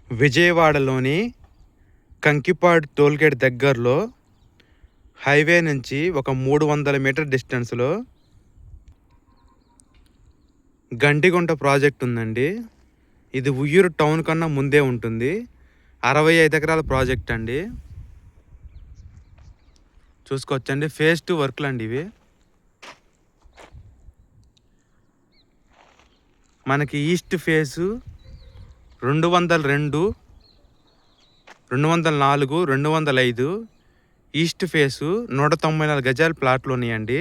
విజయవాడలోని కంకిపాడు టోల్గేట్ దగ్గరలో హైవే నుంచి ఒక 300 మీటర్ డిస్టెన్స్లో గండిగుంట ప్రాజెక్ట్ ఉందండి. ఇది ఉయ్యూరు టౌన్ కన్నా ముందే ఉంటుంది. 65 ఎకరాల ప్రాజెక్ట్ అండి. చూసుకోవచ్చండి. ఫేజ్ 2 వర్క్లు అండి ఇవి. మనకి ఈస్ట్ ఫేజు 202, 204, 205 ఈస్ట్ ఫేసు 194 గజాల ప్లాట్లు ఉన్నాయండి.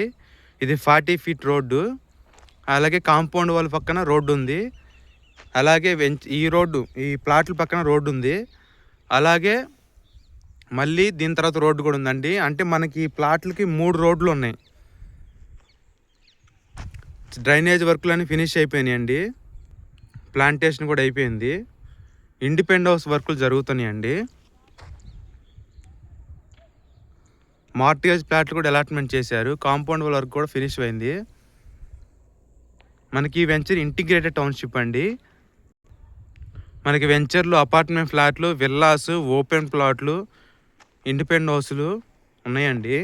ఇది 40 ఫీట్ రోడ్డు. అలాగే కాంపౌండ్ వాళ్ళ పక్కన రోడ్డు ఉంది. అలాగే ఈ ప్లాట్ల పక్కన రోడ్డు ఉంది. అలాగే మళ్ళీ దీని తర్వాత రోడ్డు కూడా ఉందండి. అంటే మనకి ఈ ప్లాట్లకి 3 రోడ్లు ఉన్నాయి. డ్రైనేజ్ వర్క్లు అన్నీ ఫినిష్ అయిపోయినాయండి. ప్లాంటేషన్ కూడా అయిపోయింది. ఇండిపెండెంట్ హౌస్ వర్కులు జరుగుతున్నాయండి. మార్టిగేజ్ ప్లాట్లు కూడా అలాట్మెంట్ చేశారు. కాంపౌండ్ వర్క్ కూడా ఫినిష్ అయింది. మనకి వెంచర్ ఇంటిగ్రేటెడ్ టౌన్షిప్ అండి. మనకి వెంచర్లు అపార్ట్మెంట్ ఫ్లాట్లు, విల్లాస్, ఓపెన్ ప్లాట్లు, ఇండిపెండెంట్ హౌస్లు ఉన్నాయండి.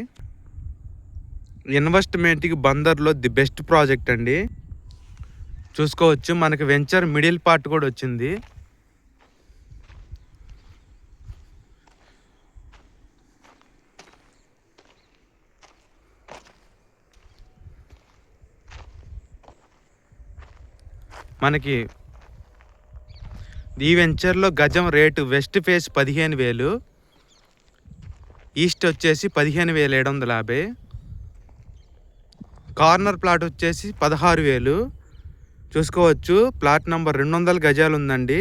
ఇన్వెస్ట్మెంట్కి బందర్లో ది బెస్ట్ ప్రాజెక్ట్ అండి. చూసుకోవచ్చు. మనకి వెంచర్ మిడిల్ పార్ట్ కూడా వచ్చింది. మనకి ఈ వెంచర్లో గజం రేటు వెస్ట్ ఫేస్ 15,000, ఈస్ట్ వచ్చేసి 15,750, కార్నర్ ప్లాట్ వచ్చేసి 16,000. చూసుకోవచ్చు. ప్లాట్ నెంబర్ 200 గజాలు ఉందండి.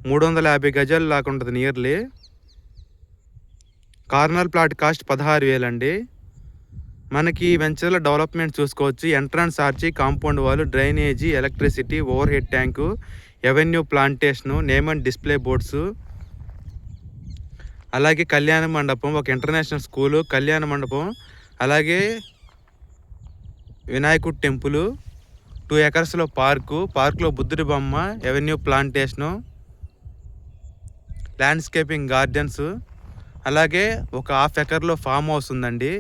350 గజాలు లాగా ఉంటుంది నియర్లీ. కార్నర్ ప్లాట్ కాస్ట్ 16,000 అండి. మనకి వెంచర్లో డెవలప్మెంట్ చూసుకోవచ్చు. Entrance arch, compound wall, drainage, electricity, overhead tank, avenue plantation, name and display boards, అలాగే కళ్యాణ మండపం, ఒక ఇంటర్నేషనల్ స్కూలు, కళ్యాణ మండపం, అలాగే వినాయకుడి టెంపుల్, 2 ఎకర్స్లో పార్కులో బుద్ధుడి బొమ్మ, ఎవెన్యూ ప్లాంటేషను, ల్యాండ్స్కేపింగ్ గార్డెన్స్, అలాగే ఒక 1/2 ఎకర్లో ఫామ్ హౌస్ ఉందండి.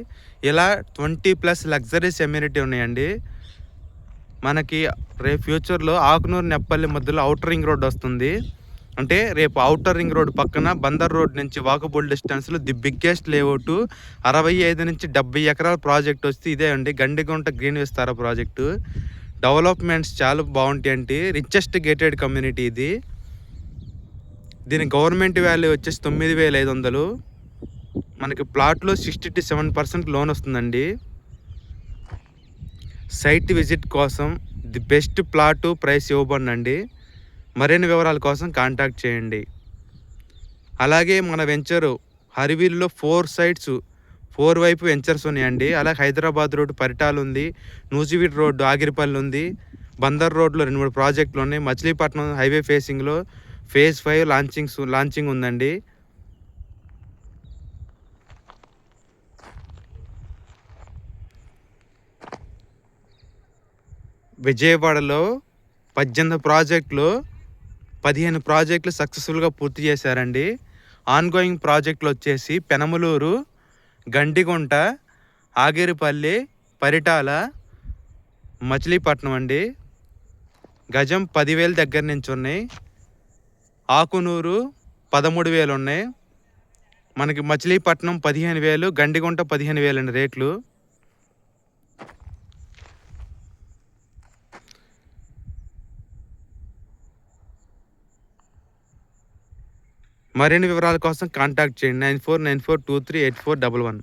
ఇలా 20+ లగ్జరీస్ ఎమ్యూనిటీ ఉన్నాయండి. మనకి రేపు ఫ్యూచర్లో ఆకునూరు నెప్పల్లి మధ్యలో అవుటర్ రింగ్ రోడ్ వస్తుంది. అంటే రేపు అవుటర్ రింగ్ రోడ్ పక్కన బందర్ రోడ్ నుంచి వాకబుల్ డిస్టెన్స్లో ది బిగ్గెస్ట్ లేఅవుట్ 65 నుంచి 70 ఎకరాల ప్రాజెక్ట్ వస్తే ఇదే అండి. Gandigunta green Vistara project. Developments చాలా బాగుంటాయండి. రిచెస్ట్ గేటెడ్ కమ్యూనిటీ ఇది. దీని గవర్నమెంట్ వాల్యూ వచ్చేసి 9,500. మనకి ప్లాట్లో 60 to 7% లోన్ వస్తుందండి. సైట్ విజిట్ కోసం ది బెస్ట్ ప్లాటు ప్రైస్ ఇవ్వబడినండి. మరిన్ని వివరాల కోసం కాంటాక్ట్ చేయండి. అలాగే మన వెంచరు హరివిల్లో 4 సైట్స్, 4 వైపు వెంచర్స్ ఉన్నాయండి. అలాగే హైదరాబాద్ రోడ్డు పరిటాలు ఉంది, నూజివీడ్ రోడ్డు ఆగిరిపల్లి ఉంది, బందర్ రోడ్లో 2-3 ప్రాజెక్టులు ఉన్నాయి. మచిలీపట్నం హైవే ఫేసింగ్లో ఫేజ్ 5 లాంచింగ్ ఉందండి. విజయవాడలో 18 ప్రాజెక్టులు, 15 ప్రాజెక్టులు సక్సెస్ఫుల్గా పూర్తి చేశారండి. ఆన్గోయింగ్ ప్రాజెక్టులు వచ్చేసి పెనమలూరు, గండిగుంట, ఆగిరిపల్లి, పరిటాల, మచిలీపట్నం అండి. గజం 10,000 దగ్గర నుంచి ఉన్నాయి. ఆకునూరు 13,000 ఉన్నాయి. మనకి మచిలీపట్నం 15,000, గండిగుంట 15,000 అండి రేట్లు. మరిన్ని వివరాల కోసం కాంటాక్ట్ చేయండి. 9494238411.